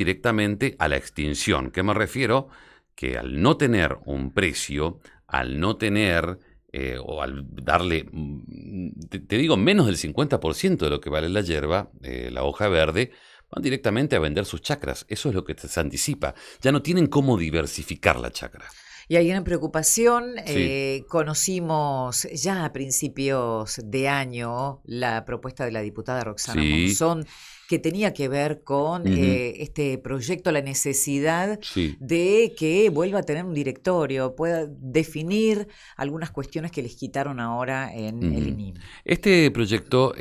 directamente a la extinción. ¿Qué me refiero? Que al no tener un precio, al no tener o al darle, te digo, menos del 50% de lo que vale la hierba, la hoja verde, van directamente a vender sus chacras. Eso es lo que se anticipa. Ya no tienen cómo diversificar la chacra. Y hay una preocupación, Sí. conocimos ya a principios de año la propuesta de la diputada Roxana Sí. Monzón, que tenía que ver con Ujú. este proyecto, la necesidad Sí. de que vuelva a tener un directorio, pueda definir algunas cuestiones que les quitaron ahora en el Ujú. INIM. Este proyecto,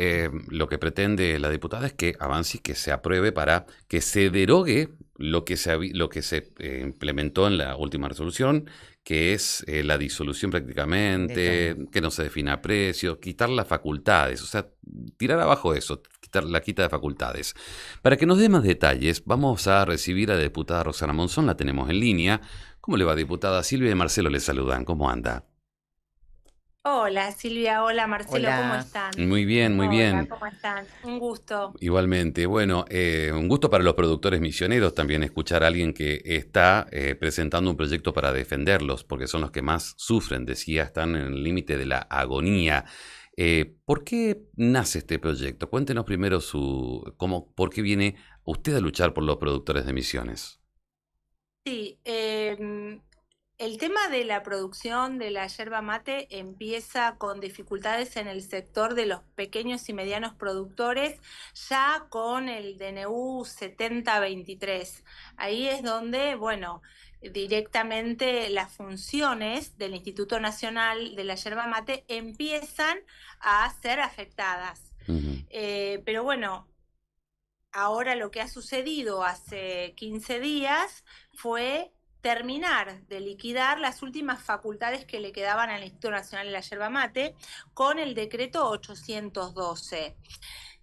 lo que pretende la diputada es que avance y que se apruebe para que se derogue lo que se implementó en la última resolución, que es la disolución De prácticamente, todo. que no se defina precios, quitar las facultades, o sea, tirar abajo eso, quitar la quita de facultades. Para que nos dé más detalles, vamos a recibir a la diputada Roxana Monzón, la tenemos en línea. ¿Cómo le va, diputada? Silvia y Marcelo le saludan, ¿cómo anda? Hola Silvia, hola Marcelo, ¿cómo Hola. están? Muy bien, muy Hola, bien. ¿cómo están? Un gusto. Igualmente, bueno, un gusto para los productores misioneros también escuchar a alguien que está presentando un proyecto para defenderlos, porque son los que más sufren, decía, están en el límite de la agonía. ¿Por qué nace este proyecto? Cuéntenos primero por qué viene usted a luchar por los productores de misiones. Sí, el tema de la producción de la yerba mate empieza con dificultades en el sector de los pequeños y medianos productores, ya con el DNU 7023. Ahí es donde, bueno, directamente las funciones del Instituto Nacional de la Yerba Mate empiezan a ser afectadas. Ujú. Pero bueno, ahora lo que ha sucedido hace 15 días fue terminar de liquidar las últimas facultades que le quedaban al Instituto Nacional de la Yerba Mate con el decreto 812.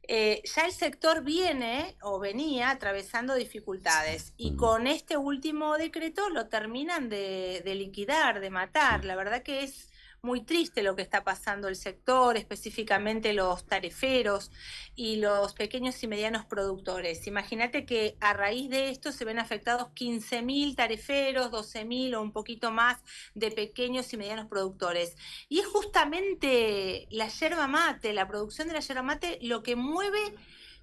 Ya el sector viene o venía atravesando dificultades y Ujú. con este último decreto lo terminan de liquidar, de matar. Sí. La verdad que es muy triste lo que está pasando el sector, específicamente los tariferos y los pequeños y medianos productores. Imagínate que a raíz de esto se ven afectados 15.000 tariferos, 12.000 o un poquito más de pequeños y medianos productores. Y es justamente la yerba mate, la producción de la yerba mate, lo que mueve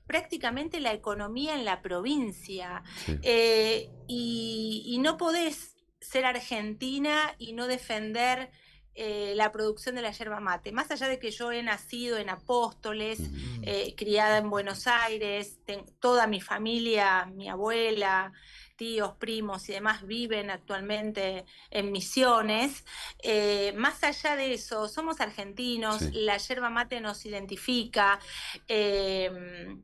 prácticamente la economía en la provincia. Sí. Y no podés ser argentina y no defender la producción de la yerba mate. Más allá de que yo he nacido en Apóstoles, Ujú. criada en Buenos Aires, toda mi familia, mi abuela, tíos, primos y demás viven actualmente en Misiones. Más allá de eso, somos argentinos, Sí. la yerba mate nos identifica. Eh,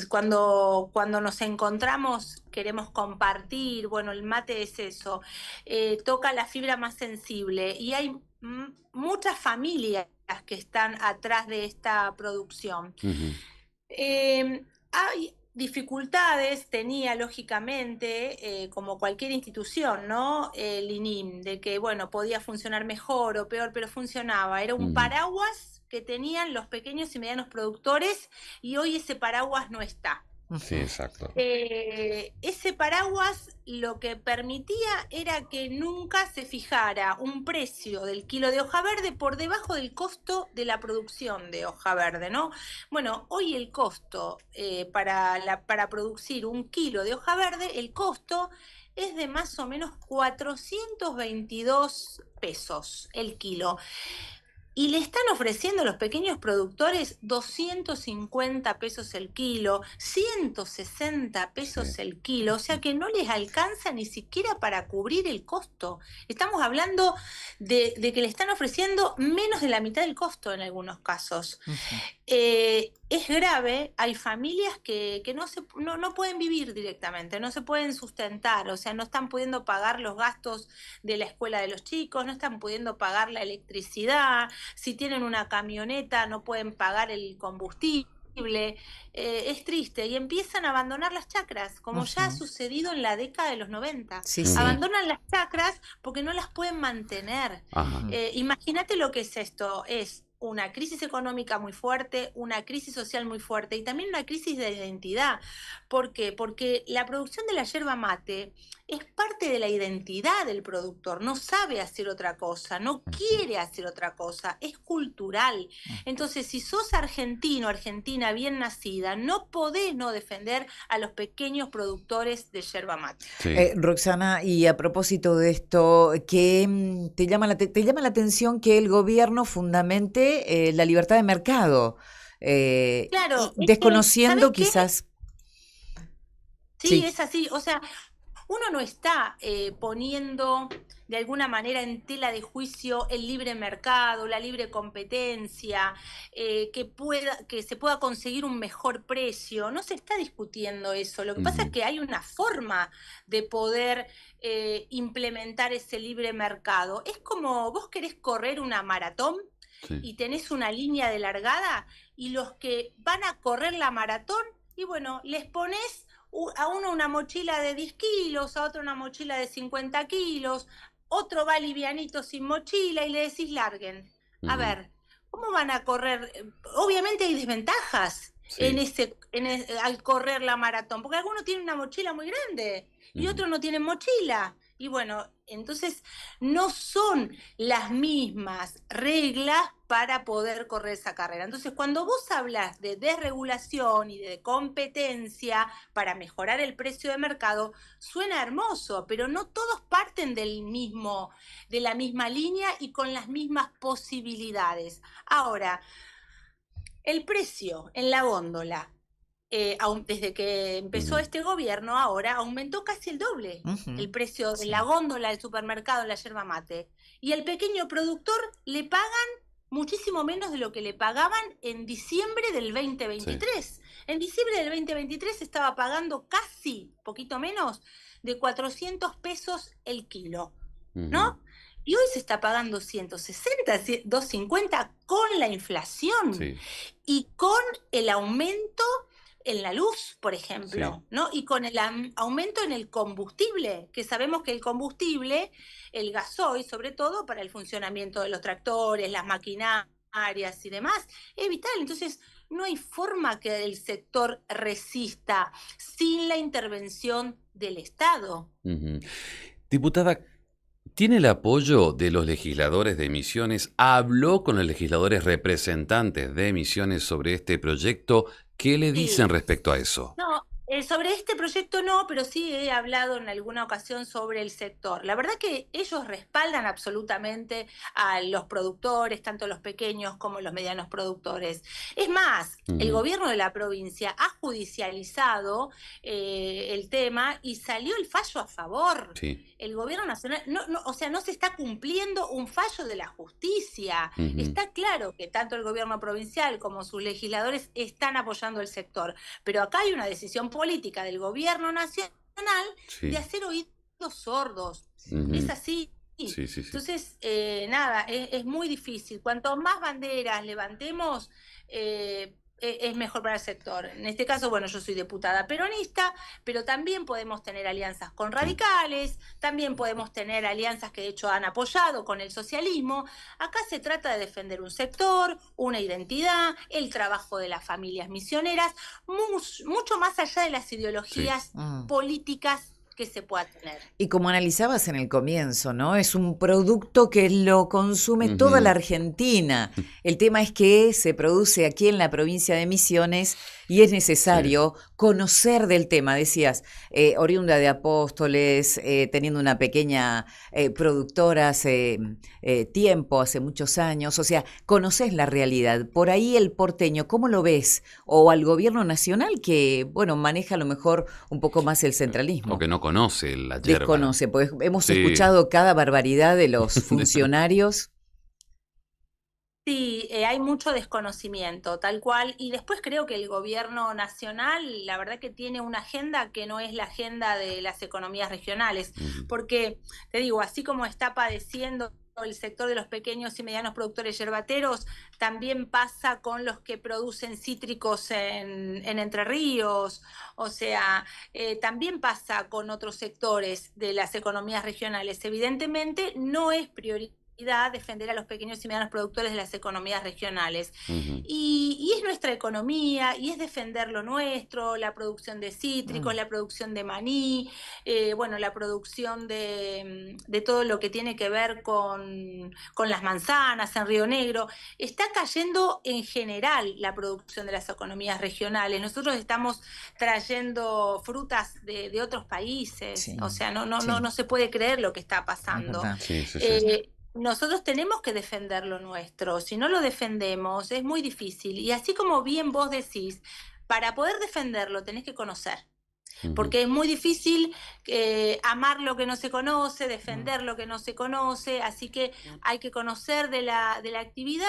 cuando nos encontramos queremos compartir, bueno, el mate es eso, toca la fibra más sensible y hay muchas familias que están atrás de esta producción. Ujú. Hay dificultades, tenía lógicamente, como cualquier institución, ¿no? El INIM, de que, bueno, podía funcionar mejor o peor, pero funcionaba. Era un Ujú. paraguas que tenían los pequeños y medianos productores y hoy ese paraguas no está. Sí, exacto. Ese paraguas lo que permitía era que nunca se fijara un precio del kilo de hoja verde por debajo del costo de la producción de hoja verde, ¿no? Bueno, hoy el costo para producir un kilo de hoja verde, el costo es de más o menos 422 pesos el kilo. Y le están ofreciendo a los pequeños productores 250 pesos el kilo, 160 Sí. pesos el kilo, o sea que no les alcanza ni siquiera para cubrir el costo. Estamos hablando de que le están ofreciendo menos de la mitad del costo en algunos casos. Es grave, hay familias que no pueden vivir directamente, no se pueden sustentar, o sea, no están pudiendo pagar los gastos de la escuela de los chicos, no están pudiendo pagar la electricidad, si tienen una camioneta no pueden pagar el combustible. Es triste y empiezan a abandonar las chacras, como ya ha sucedido en la década de los 90. Sí, Ujú. sí. Abandonan las chacras porque no las pueden mantener. Ajá. Imagínate lo que es esto, es una crisis económica muy fuerte, una crisis social muy fuerte y también una crisis de identidad. ¿Por qué? Porque la producción de la yerba mate es parte de la identidad del productor, no sabe hacer otra cosa, no quiere hacer otra cosa, es cultural. Entonces, si sos argentino, argentina bien nacida, no podés no defender a los pequeños productores de yerba mate. Sí. Roxana, y a propósito de esto, ¿qué te llama te llama la atención que el gobierno fundamente la libertad de mercado? Claro, Y es que, desconociendo ¿sabés qué? quizás... Sí, Sí. es así. O sea, uno no está poniendo de alguna manera en tela de juicio el libre mercado, la libre competencia, que se pueda conseguir un mejor precio. No se está discutiendo eso. Lo que pasa es que hay una forma de poder implementar ese libre mercado. Es como vos querés correr una maratón Sí. y tenés una línea de largada y los que van a correr la maratón, y bueno, les pones a uno una mochila de 10 kilos, a otro una mochila de 50 kilos, otro va livianito sin mochila y le decís larguen. A ver, ¿cómo van a correr? Obviamente hay desventajas Sí. al correr la maratón, porque algunos tienen una mochila muy grande y otros no tienen mochila. Y bueno, entonces no son las mismas reglas para poder correr esa carrera. Entonces, cuando vos hablas de desregulación y de competencia para mejorar el precio de mercado, suena hermoso, pero no todos parten de la misma línea y con las mismas posibilidades. Ahora, el precio en la góndola, desde que empezó este gobierno, ahora aumentó casi el doble el precio de la góndola del supermercado en la yerba mate. Y al pequeño productor le pagan muchísimo menos de lo que le pagaban en diciembre del 2023. Sí. En diciembre del 2023 estaba pagando casi, poquito menos, de 400 pesos el kilo, ¿no? Y hoy se está pagando 160, 250 con la inflación. Sí. Y con el aumento en la luz, por ejemplo, sí. ¿no? Y con el aumento en el combustible, que sabemos que el combustible, el gasoil, sobre todo para el funcionamiento de los tractores, las maquinarias y demás, es vital. Entonces, no hay forma que el sector resista sin la intervención del Estado. Diputada, ¿tiene el apoyo de los legisladores de Misiones? ¿Habló con los legisladores representantes de Misiones sobre este proyecto? ¿Qué le dicen respecto a eso? No, sobre este proyecto no, pero sí he hablado en alguna ocasión sobre el sector. La verdad que ellos respaldan absolutamente a los productores, tanto los pequeños como los medianos productores. Es más, el gobierno de la provincia ha judicializado el tema y salió el fallo a favor. Sí. El gobierno nacional, o sea, no se está cumpliendo un fallo de la justicia. Está claro que tanto el gobierno provincial como sus legisladores están apoyando el sector, pero acá hay una decisión política del gobierno nacional de hacer oídos sordos. Es así. Sí. Entonces, nada, es muy difícil. Cuanto más banderas levantemos, es mejor para el sector. En este caso, bueno, yo soy diputada peronista, pero también podemos tener alianzas con radicales, también podemos tener alianzas que de hecho han apoyado con el socialismo. Acá se trata de defender un sector, una identidad, el trabajo de las familias misioneras, mucho más allá de las ideologías políticas que se pueda tener. Y como analizabas en el comienzo, ¿no? Es un producto que lo consume toda la Argentina. El tema es que se produce aquí en la provincia de Misiones y es necesario conocer del tema. Decías, oriunda de Apóstoles, teniendo una pequeña productora hace tiempo, hace muchos años. O sea, conoces la realidad. Por ahí el porteño, ¿cómo lo ves? O al gobierno nacional que, bueno, maneja a lo mejor un poco más el centralismo. O que no conoce la yerba. Desconoce, porque hemos escuchado cada barbaridad de los funcionarios. Sí, hay mucho desconocimiento, tal cual, y después creo que el gobierno nacional, la verdad que tiene una agenda que no es la agenda de las economías regionales, porque, te digo, así como está padeciendo el sector de los pequeños y medianos productores yerbateros, también pasa con los que producen cítricos en Entre Ríos, o sea, también pasa con otros sectores de las economías regionales. Evidentemente no es prioritario defender a los pequeños y medianos productores de las economías regionales. Ujú. Y es nuestra economía, y es defender lo nuestro, la producción de cítricos, Mm. la producción de maní, bueno, la producción de todo lo que tiene que ver con las manzanas en Río Negro. Está cayendo en general la producción de las economías regionales. Nosotros estamos trayendo frutas de otros países, Sí, o sea, sí, no se puede creer lo que está es pasando. verdad. Sí, sí, sí. Nosotros tenemos que defender lo nuestro. Si no lo defendemos, es muy difícil. Y así como bien vos decís, para poder defenderlo tenés que conocer. Ujú. Porque es muy difícil amar lo que no se conoce, Mm. defender lo que no se conoce, así que hay que conocer de la actividad,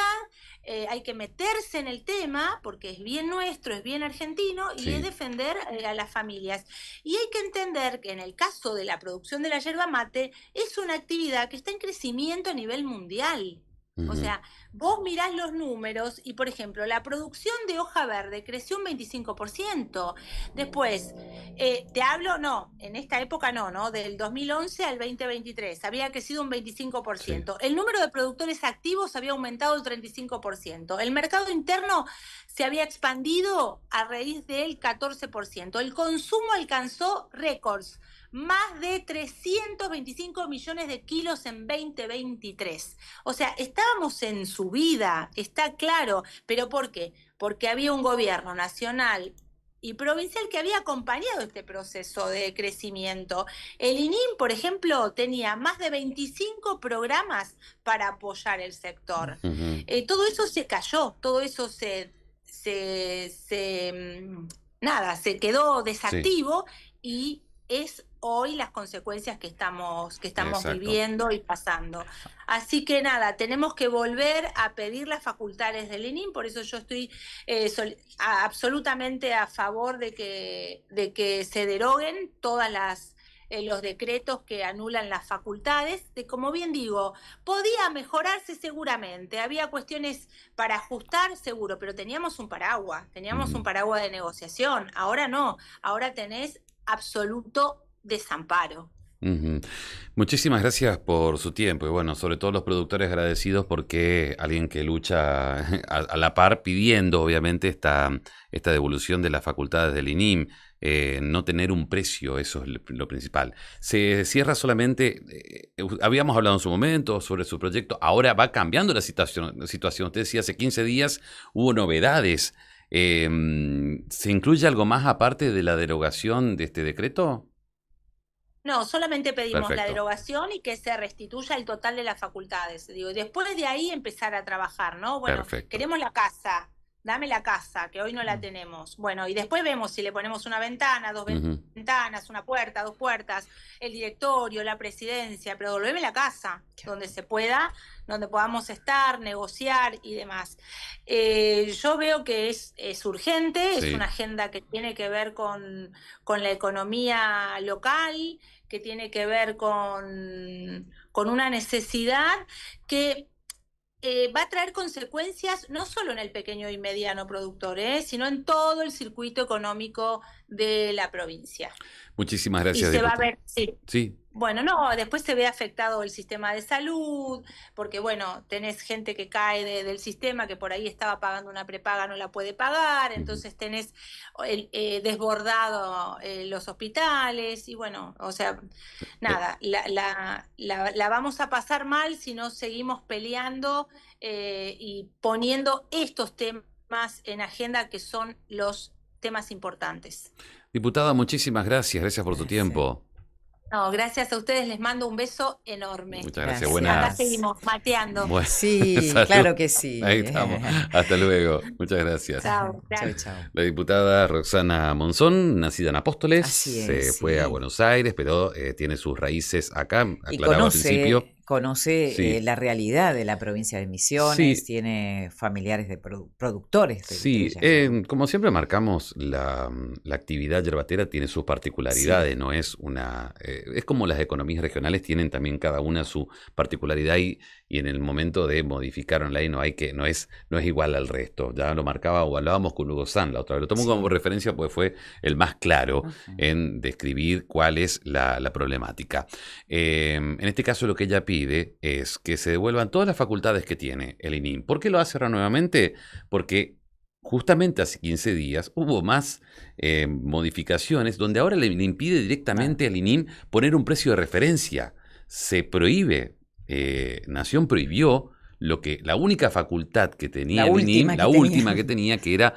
hay que meterse en el tema, porque es bien nuestro, es bien argentino, y es Sí. defender a las familias. Y hay que entender que en el caso de la producción de la yerba mate, es una actividad que está en crecimiento a nivel mundial. O Ujú. sea, vos mirás los números y, por ejemplo, la producción de hoja verde creció un 25%. Después, te hablo, no, en esta época no, ¿no? Del 2011 al 2023, había crecido un Sí. 25%. El número de productores activos había aumentado un 35%. El mercado interno se había expandido a raíz del 14%. El consumo alcanzó récords, más de 325 millones de kilos en 2023. O sea, estábamos en subida, está claro. ¿Pero por qué? Porque había un gobierno nacional y provincial que había acompañado este proceso de crecimiento. El INIM, por ejemplo, tenía más de 25 programas para apoyar el sector. Ujú. Todo eso se cayó, todo eso se nada, se quedó Sí, desactivo y es hoy las consecuencias que estamos exacto. viviendo y pasando. Así que nada, tenemos que volver a pedir las facultades del INIM, por eso yo estoy absolutamente a favor de que se deroguen todas los decretos que anulan las facultades, de como bien digo, podía mejorarse seguramente, había cuestiones para ajustar seguro, pero teníamos Ujú. un paraguas de negociación, ahora no, ahora tenés absoluto desamparo. Ujú. Muchísimas gracias por su tiempo y bueno, sobre todo los productores agradecidos porque alguien que lucha a la par pidiendo obviamente esta devolución de las facultades del INIM, no tener un precio, eso es lo principal. Se cierra solamente, habíamos hablado en su momento sobre su proyecto, ahora va cambiando la situación. Usted decía hace 15 días hubo novedades. ¿Se incluye algo más aparte de la derogación de este decreto? No, solamente pedimos la Perfecto, derogación y que se restituya el total de las facultades. Digo, después de ahí empezar a trabajar, ¿no? Bueno, perfecto. queremos la casa, dame la casa, que hoy no la Mm. tenemos. Bueno, y después vemos si le ponemos una ventana, dos Ujú. ventanas, una puerta, dos puertas, el directorio, la presidencia, pero devolveme la casa, donde se pueda, donde podamos estar, negociar y demás. Yo veo que es urgente, es Sí. una agenda que tiene que ver con la economía local, que tiene que ver con una necesidad que va a traer consecuencias no solo en el pequeño y mediano productor, sino en todo el circuito económico de la provincia. Muchísimas Y gracias, se va a diputada. ver, sí. Sí. Bueno, no, después se ve afectado el sistema de salud, porque bueno, tenés gente que cae del sistema, que por ahí estaba pagando una prepaga, no la puede pagar, Ujú. entonces tenés desbordado los hospitales, y bueno, o sea, Eh, nada, la vamos a pasar mal si no seguimos peleando y poniendo estos temas en agenda que son los temas importantes. Diputada, muchísimas gracias. Gracias por su Sí, tiempo. No, gracias a ustedes, les mando un beso enorme. Muchas gracias. Acá gracias. seguimos mateando. Buena Sí, salud. claro que Ahí sí. estamos. Hasta luego. Muchas gracias. Chao, Chau, gracias. chau. La diputada Roxana Monzón, nacida en Apóstoles, Así se es, fue a sí. Buenos Aires, pero tiene sus raíces acá, Y aclaraba al principio. conoce Sí, la realidad de la provincia de Misiones, sí, tiene familiares de productores de sí. yerba. Como siempre marcamos, la actividad yerbatera tiene sus Sí, particularidades, no es una... es como las economías regionales tienen también cada una su particularidad y en el momento de modificar una ley no es igual al resto. Ya lo marcaba o hablábamos con Hugo San la otra vez. Lo tomo como referencia porque fue el más claro en describir cuál es la problemática. En este caso lo que ella pide es que se devuelvan todas las facultades que tiene el INIM. ¿Por qué lo hace ahora nuevamente? Porque justamente hace 15 días hubo más modificaciones donde ahora le impide directamente al INIM poner un precio de referencia. Se prohíbe, Nación prohibió la única facultad que tenía el INIM, la última que tenía, que era